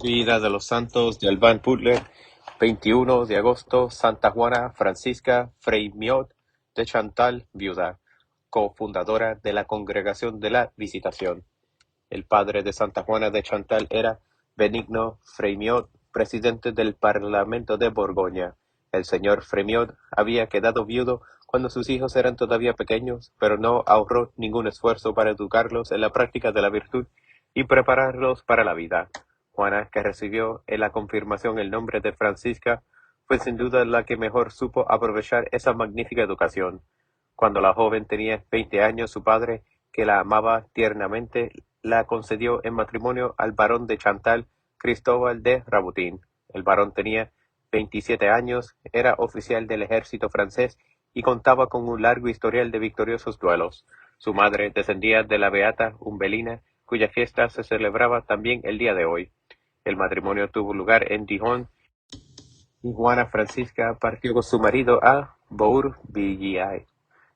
Vida de los Santos de Alban Butler, 21 de agosto, Santa Juana Francisca Freymiot de Chantal, viuda, cofundadora de la Congregación de la Visitación. El padre de Santa Juana de Chantal era Benigno Freymiot, presidente del Parlamento de Borgoña. El señor Freymiot había quedado viudo cuando sus hijos eran todavía pequeños, pero no ahorró ningún esfuerzo para educarlos en la práctica de la virtud y prepararlos para la vida. Juana, que recibió en la confirmación el nombre de Francisca, fue sin duda la que mejor supo aprovechar esa magnífica educación. Cuando la joven tenía 20 años, su padre, que la amaba tiernamente, la concedió en matrimonio al barón de Chantal, Cristóbal de Rabutín. El barón tenía 27 años, era oficial del ejército francés y contaba con un largo historial de victoriosos duelos. Su madre descendía de la beata Umbelina, cuya fiesta se celebraba también el día de hoy. El matrimonio tuvo lugar en Dijon y Juana Francisca partió con su marido a Bourg-Villiers.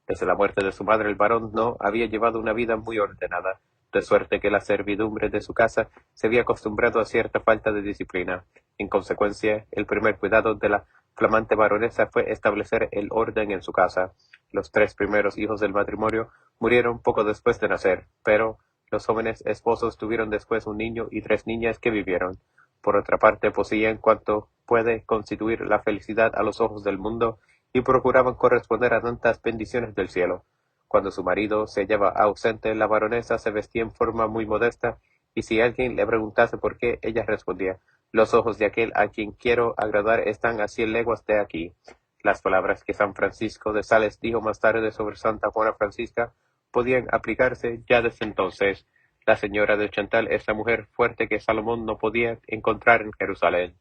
Desde la muerte de su madre, el barón no había llevado una vida muy ordenada, de suerte que la servidumbre de su casa se había acostumbrado a cierta falta de disciplina. En consecuencia, el primer cuidado de la flamante baronesa fue establecer el orden en su casa. Los 3 primeros hijos del matrimonio murieron poco después de nacer, pero los jóvenes esposos tuvieron después un niño y 3 niñas que vivieron. Por otra parte, poseían cuanto puede constituir la felicidad a los ojos del mundo y procuraban corresponder a tantas bendiciones del cielo. Cuando su marido se hallaba ausente, la baronesa se vestía en forma muy modesta, y si alguien le preguntase por qué, ella respondía: «Los ojos de aquel a quien quiero agradar están a 100 leguas de aquí». Las palabras que San Francisco de Sales dijo más tarde sobre Santa Juana Francisca podían aplicarse ya desde entonces. La señora de Chantal es la mujer fuerte que Salomón no podía encontrar en Jerusalén.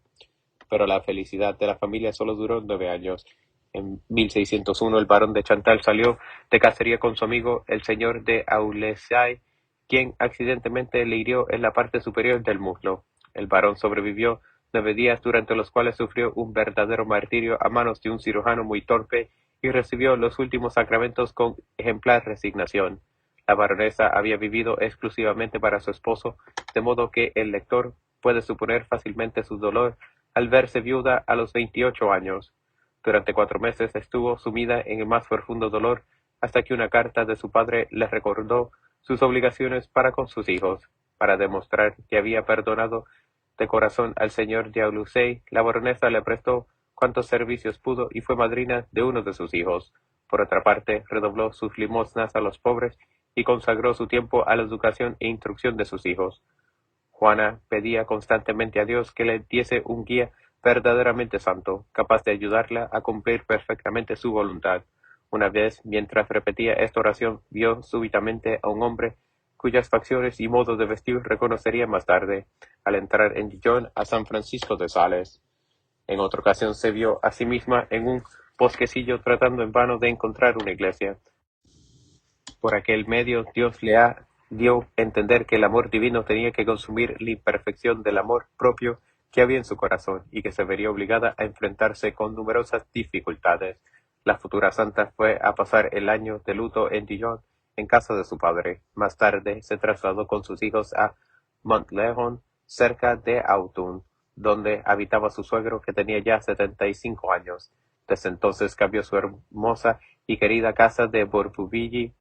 Pero la felicidad de la familia solo duró 9 años. En 1601 el barón de Chantal salió de cacería con su amigo el señor de Aulesay, quien accidentalmente le hirió en la parte superior del muslo. El barón sobrevivió 9 días, durante los cuales sufrió un verdadero martirio a manos de un cirujano muy torpe y recibió los últimos sacramentos con ejemplar resignación. La baronesa había vivido exclusivamente para su esposo, de modo que el lector puede suponer fácilmente su dolor al verse viuda a los 28 años. Durante 4 meses estuvo sumida en el más profundo dolor, hasta que una carta de su padre le recordó sus obligaciones para con sus hijos. Para demostrar que había perdonado de corazón al señor de Aulesay, la baronesa le prestó cuantos servicios pudo y fue madrina de uno de sus hijos. Por otra parte, redobló sus limosnas a los pobres y consagró su tiempo a la educación e instrucción de sus hijos. Juana pedía constantemente a Dios que le diese un guía verdaderamente santo, capaz de ayudarla a cumplir perfectamente su voluntad. Una vez, mientras repetía esta oración, vio súbitamente a un hombre cuyas facciones y modo de vestir reconocería más tarde, al entrar en Dijon, a San Francisco de Sales. En otra ocasión se vio a sí misma en un bosquecillo tratando en vano de encontrar una iglesia. Por aquel medio Dios le dio a entender que el amor divino tenía que consumir la imperfección del amor propio que había en su corazón, y que se vería obligada a enfrentarse con numerosas dificultades. La futura santa fue a pasar el año de luto en Dijon, en casa de su padre. Más tarde se trasladó con sus hijos a Montlejon, cerca de Autun, donde habitaba su suegro, que tenía ya 75 años. Desde entonces cambió su hermosa y querida casa de Bourbouville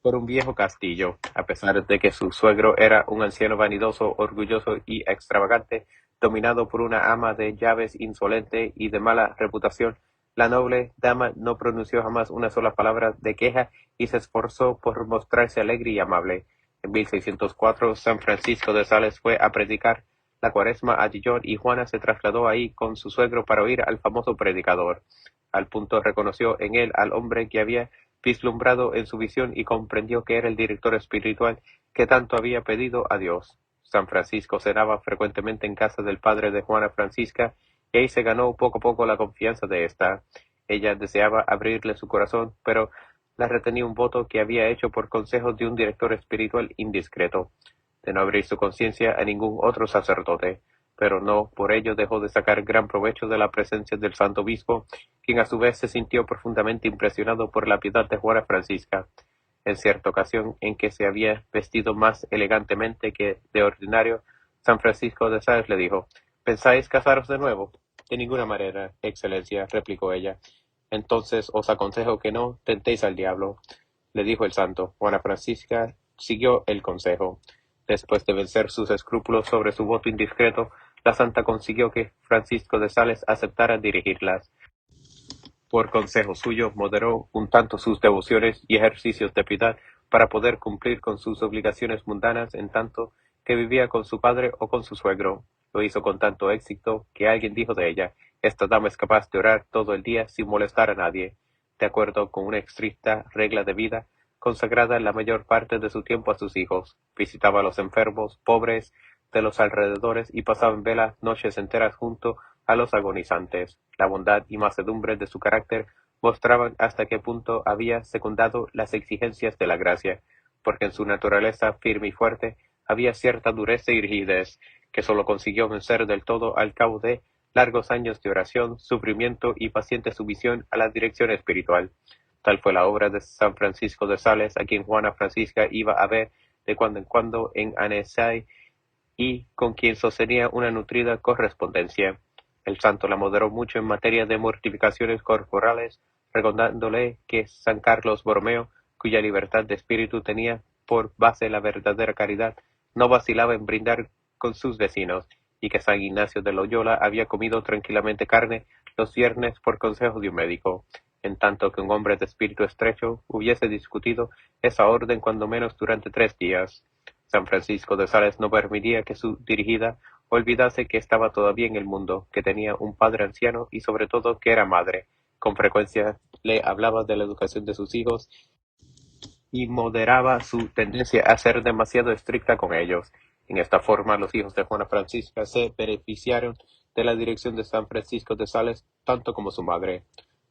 por un viejo castillo. A pesar de que su suegro era un anciano vanidoso, orgulloso y extravagante, dominado por una ama de llaves insolente y de mala reputación, la noble dama no pronunció jamás una sola palabra de queja y se esforzó por mostrarse alegre y amable. En 1604, San Francisco de Sales fue a predicar la Cuaresma a Dijon, y Juana se trasladó ahí con su suegro para oír al famoso predicador. Al punto reconoció en él al hombre que había vislumbrado en su visión, y comprendió que era el director espiritual que tanto había pedido a Dios. San Francisco cenaba frecuentemente en casa del padre de Juana Francisca, y ahí se ganó poco a poco la confianza de ésta. Ella deseaba abrirle su corazón, pero la retenía un voto que había hecho por consejo de un director espiritual indiscreto, de no abrir su conciencia a ningún otro sacerdote. Pero no por ello dejó de sacar gran provecho de la presencia del santo obispo, quien a su vez se sintió profundamente impresionado por la piedad de Juana Francisca. En cierta ocasión en que se había vestido más elegantemente que de ordinario, San Francisco de Sales le dijo: ¿Pensáis casaros de nuevo? De ninguna manera, Excelencia, replicó ella. Entonces os aconsejo que no tentéis al diablo, le dijo el santo. Juana Francisca siguió el consejo. Después de vencer sus escrúpulos sobre su voto indiscreto, la santa consiguió que Francisco de Sales aceptara dirigirlas. Por consejo suyo, moderó un tanto sus devociones y ejercicios de piedad para poder cumplir con sus obligaciones mundanas en tanto que vivía con su padre o con su suegro. Lo hizo con tanto éxito que alguien dijo de ella: esta dama es capaz de orar todo el día sin molestar a nadie, de acuerdo con una estricta regla de vida, consagrada la mayor parte de su tiempo a sus hijos. Visitaba a los enfermos, pobres de los alrededores y pasaba en vela noches enteras junto a los agonizantes. La bondad y mansedumbre de su carácter mostraban hasta qué punto había secundado las exigencias de la gracia, porque en su naturaleza firme y fuerte había cierta dureza y rigidez, que sólo consiguió vencer del todo al cabo de largos años de oración, sufrimiento y paciente sumisión a la dirección espiritual. Tal fue la obra de San Francisco de Sales, a quien Juana Francisca iba a ver de cuando en cuando en Annecy y con quien sostenía una nutrida correspondencia. El santo la moderó mucho en materia de mortificaciones corporales, recordándole que San Carlos Borromeo, cuya libertad de espíritu tenía por base la verdadera caridad, no vacilaba en brindar con sus vecinos, y que San Ignacio de Loyola había comido tranquilamente carne los viernes por consejo de un médico, en tanto que un hombre de espíritu estrecho hubiese discutido esa orden cuando menos durante 3 días. San Francisco de Sales no permitía que su dirigida olvidase que estaba todavía en el mundo, que tenía un padre anciano y sobre todo que era madre. Con frecuencia le hablaba de la educación de sus hijos y moderaba su tendencia a ser demasiado estricta con ellos. En esta forma, los hijos de Juana Francisca se beneficiaron de la dirección de San Francisco de Sales tanto como su madre.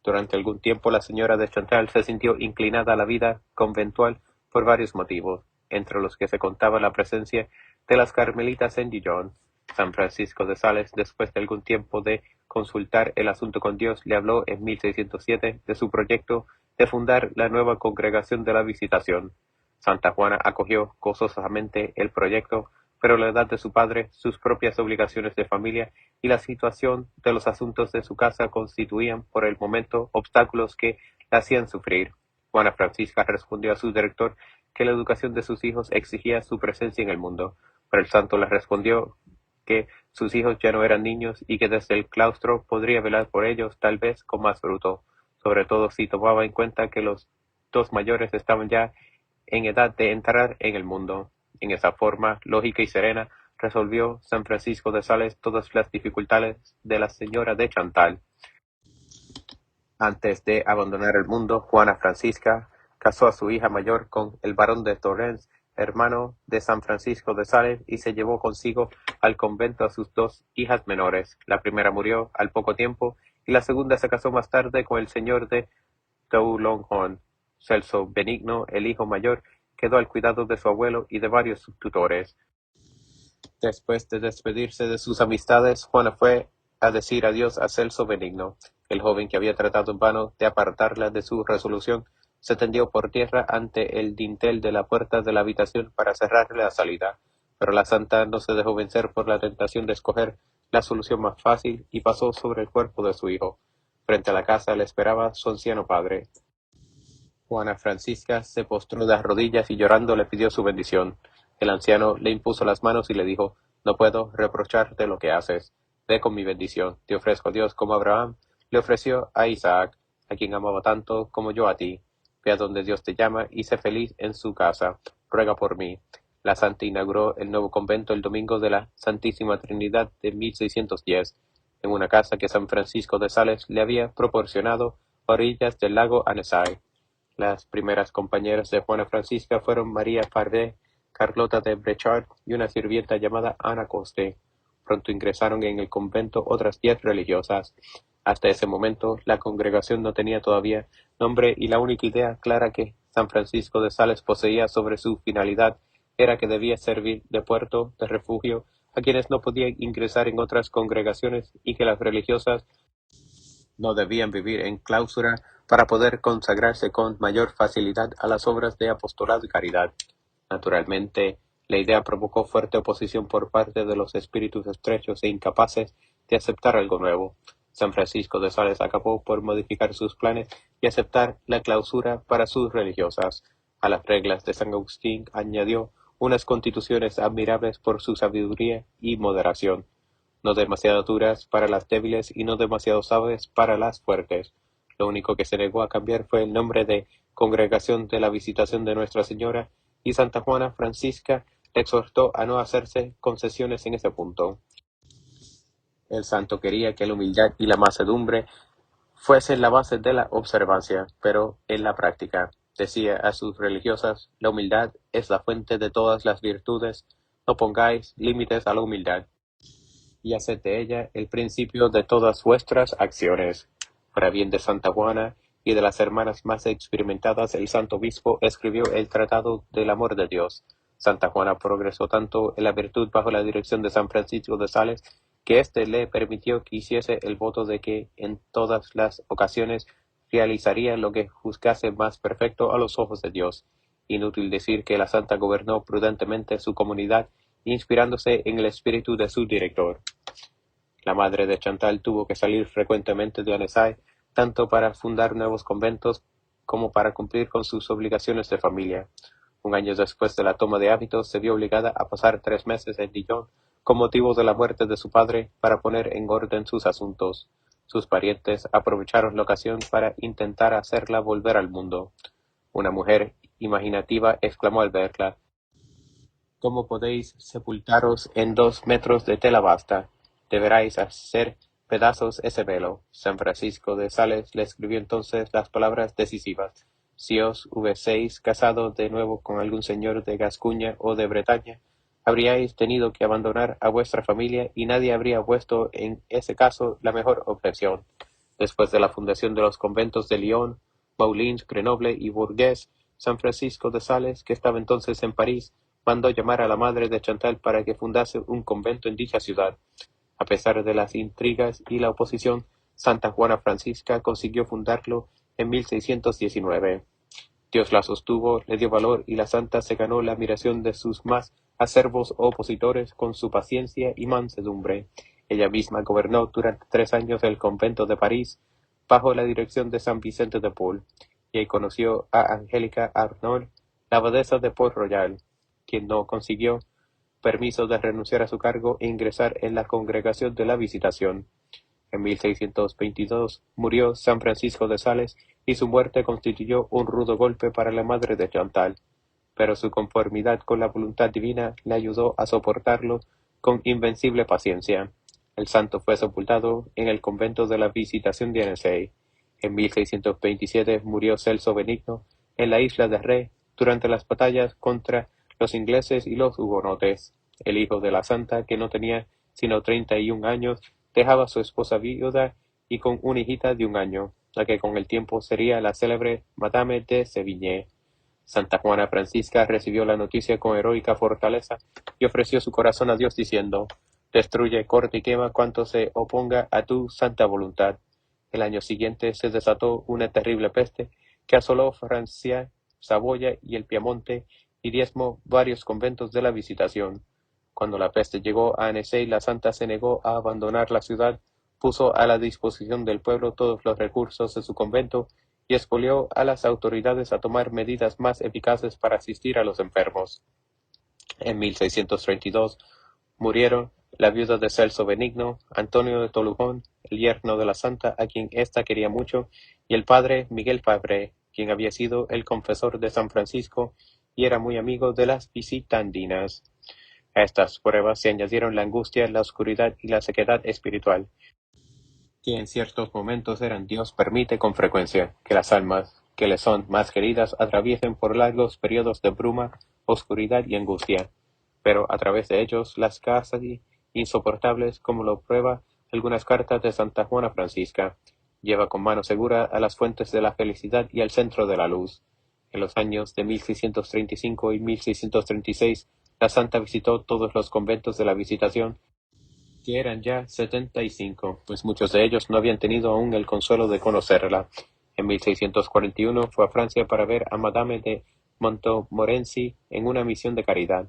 Durante algún tiempo la señora de Chantal se sintió inclinada a la vida conventual por varios motivos, entre los que se contaba la presencia de las carmelitas en Dijon. San Francisco de Sales, después de algún tiempo de consultar el asunto con Dios, le habló en 1607 de su proyecto de fundar la nueva Congregación de la Visitación. Santa Juana acogió gozosamente el proyecto, pero la edad de su padre, sus propias obligaciones de familia y la situación de los asuntos de su casa constituían por el momento obstáculos que la hacían sufrir. Juana Francisca respondió a su director que la educación de sus hijos exigía su presencia en el mundo, pero el santo le respondió que sus hijos ya no eran niños y que desde el claustro podría velar por ellos tal vez con más fruto, sobre todo si tomaba en cuenta que los 2 mayores estaban ya en edad de entrar en el mundo. En esa forma lógica y serena resolvió San Francisco de Sales todas las dificultades de la señora de Chantal. Antes de abandonar el mundo, Juana Francisca casó a su hija mayor con el barón de Torrens, hermano de San Francisco de Sales, y se llevó consigo al convento a sus 2 hijas menores. La primera murió al poco tiempo y la segunda se casó más tarde con el señor de Toulonjon. Celso Benigno, el hijo mayor, quedó al cuidado de su abuelo y de varios tutores. Después de despedirse de sus amistades, Juana fue a decir adiós a Celso Benigno. El joven, que había tratado en vano de apartarla de su resolución, se tendió por tierra ante el dintel de la puerta de la habitación para cerrarle la salida, pero la santa no se dejó vencer por la tentación de escoger la solución más fácil y pasó sobre el cuerpo de su hijo. Frente a la casa le esperaba su anciano padre. Juana Francisca se postró de rodillas y llorando le pidió su bendición. El anciano le impuso las manos y le dijo: no puedo reprocharte lo que haces. Ve con mi bendición. Te ofrezco a Dios como Abraham le ofreció a Isaac, a quien amaba tanto como yo a ti. Ve a donde Dios te llama y sé feliz en su casa. Ruega por mí. La santa inauguró el nuevo convento el domingo de la Santísima Trinidad de 1610, en una casa que San Francisco de Sales le había proporcionado a orillas del lago Annecy. Las primeras compañeras de Juana Francisca fueron María Fardet, Carlota de Brechard y una sirvienta llamada Ana Coste. Pronto ingresaron en el convento otras 10 religiosas. Hasta ese momento, la congregación no tenía todavía nombre y la única idea clara que San Francisco de Sales poseía sobre su finalidad era que debía servir de puerto de refugio a quienes no podían ingresar en otras congregaciones y que las religiosas no debían vivir en clausura para poder consagrarse con mayor facilidad a las obras de apostolado y caridad. Naturalmente, La idea provocó fuerte oposición por parte de los espíritus estrechos e incapaces de aceptar algo nuevo. San Francisco de Sales acabó por modificar sus planes y aceptar la clausura para sus religiosas. A las reglas de San Agustín añadió unas constituciones admirables por su sabiduría y moderación, no demasiado duras para las débiles y no demasiado suaves para las fuertes. Lo único que se negó a cambiar fue el nombre de Congregación de la Visitación de Nuestra Señora, y Santa Juana Francisca le exhortó a no hacerse concesiones en ese punto. El santo quería que la humildad y la mansedumbre fuesen la base de la observancia, pero en la práctica, decía a sus religiosas, la humildad es la fuente de todas las virtudes, no pongáis límites a la humildad, y haced de ella el principio de todas vuestras acciones. Para bien de Santa Juana y de las hermanas más experimentadas, el santo obispo escribió el Tratado del Amor de Dios. Santa Juana progresó tanto en la virtud bajo la dirección de San Francisco de Sales, que éste le permitió que hiciese el voto de que en todas las ocasiones realizaría lo que juzgase más perfecto a los ojos de Dios. Inútil decir que la santa gobernó prudentemente su comunidad, inspirándose en el espíritu de su director. La madre de Chantal tuvo que salir frecuentemente de Annecy, tanto para fundar nuevos conventos como para cumplir con sus obligaciones de familia. Un año después de la toma de hábitos, se vio obligada a pasar 3 meses en Dijon con motivo de la muerte de su padre para poner en orden sus asuntos. Sus parientes aprovecharon la ocasión para intentar hacerla volver al mundo. Una mujer imaginativa exclamó al verla: ¿Cómo podéis sepultaros en 2 metros de tela basta? Deberáis hacer pedazos ese velo. San Francisco de Sales le escribió entonces las palabras decisivas: si os hubieseis casado de nuevo con algún señor de Gascuña o de Bretaña, habríais tenido que abandonar a vuestra familia y nadie habría puesto en ese caso la mejor objeción. Después de la fundación de los conventos de Lyon, Moulins, Grenoble y Bourges, San Francisco de Sales, que estaba entonces en París, mandó llamar a la madre de Chantal para que fundase un convento en dicha ciudad. A pesar de las intrigas y la oposición, Santa Juana Francisca consiguió fundarlo en 1619. Dios la sostuvo, le dio valor y la santa se ganó la admiración de sus más acervos opositores con su paciencia y mansedumbre. Ella misma gobernó durante 3 años el convento de París bajo la dirección de San Vicente de Paul, y ahí conoció a Angélica Arnauld, la abadesa de Port-Royal, quien no consiguió permiso de renunciar a su cargo e ingresar en la Congregación de la Visitación. En 1622 murió San Francisco de Sales y su muerte constituyó un rudo golpe para la madre de Chantal, pero su conformidad con la voluntad divina le ayudó a soportarlo con invencible paciencia. El santo fue sepultado en el convento de la Visitación de Annecy. En 1627 murió Celso Benigno en la isla de Ré durante las batallas contra los ingleses y los hugonotes. El hijo de la santa, que no tenía sino 31 años, dejaba a su esposa viuda y con una hijita de 1 año, la que con el tiempo sería la célebre Madame de Sévigné. Santa Juana Francisca recibió la noticia con heroica fortaleza y ofreció su corazón a Dios diciendo: destruye, corta y quema cuanto se oponga a tu santa voluntad. El año siguiente se desató una terrible peste que asoló Francia, Saboya y el Piamonte y diezmó varios conventos de la Visitación. Cuando la peste llegó a Annecy, la santa se negó a abandonar la ciudad, puso a la disposición del pueblo todos los recursos de su convento y expolió a las autoridades a tomar medidas más eficaces para asistir a los enfermos. En 1632 murieron la viuda de Celso Benigno, Antonio de Tolujón, el yerno de la santa, a quien ésta quería mucho, y el padre Miguel Fabré, quien había sido el confesor de San Francisco y era muy amigo de las visitandinas. A estas pruebas se añadieron la angustia, la oscuridad y la sequedad espiritual, que en ciertos momentos eran. Dios permite con frecuencia que las almas que le son más queridas atraviesen por largos periodos de bruma, oscuridad y angustia, pero a través de ellos las casi insoportables, como lo prueba algunas cartas de Santa Juana Francisca, lleva con mano segura a las fuentes de la felicidad y al centro de la luz. En los años de 1635 y 1636, la santa visitó todos los conventos de la Visitación, que eran ya 75, pues muchos de ellos no habían tenido aún el consuelo de conocerla. En 1641 fue a Francia para ver a Madame de Montmorency en una misión de caridad.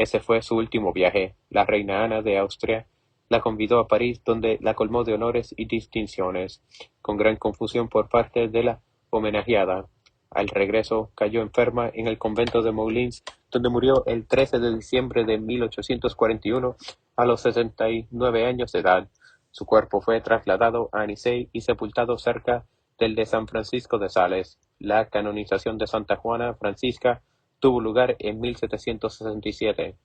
Ese fue su último viaje. La reina Ana de Austria la convidó a París, donde la colmó de honores y distinciones, con gran confusión por parte de la homenajeada. Al regreso, cayó enferma en el convento de Moulins, donde murió el 13 de diciembre de 1841 a los 69 años de edad. Su cuerpo fue trasladado a Annecy y sepultado cerca del de San Francisco de Sales. La canonización de Santa Juana Francisca tuvo lugar en 1767.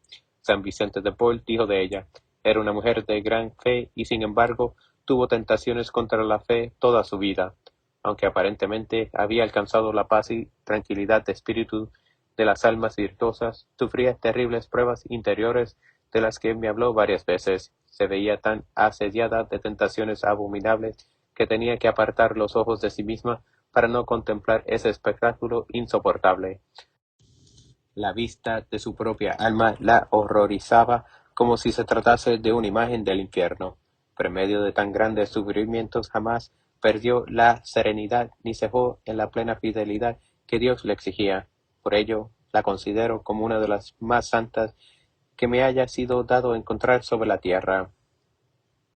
San Vicente de Paul dijo de ella: era una mujer de gran fe y sin embargo tuvo tentaciones contra la fe toda su vida. Aunque aparentemente había alcanzado la paz y tranquilidad de espíritu de las almas virtuosas, sufría terribles pruebas interiores de las que me habló varias veces. Se veía tan asediada de tentaciones abominables que tenía que apartar los ojos de sí misma para no contemplar ese espectáculo insoportable. La vista de su propia alma la horrorizaba como si se tratase de una imagen del infierno. Pero en medio de tan grandes sufrimientos jamás perdió la serenidad ni cejó en la plena fidelidad que Dios le exigía. Por ello, la considero como una de las más santas que me haya sido dado encontrar sobre la tierra.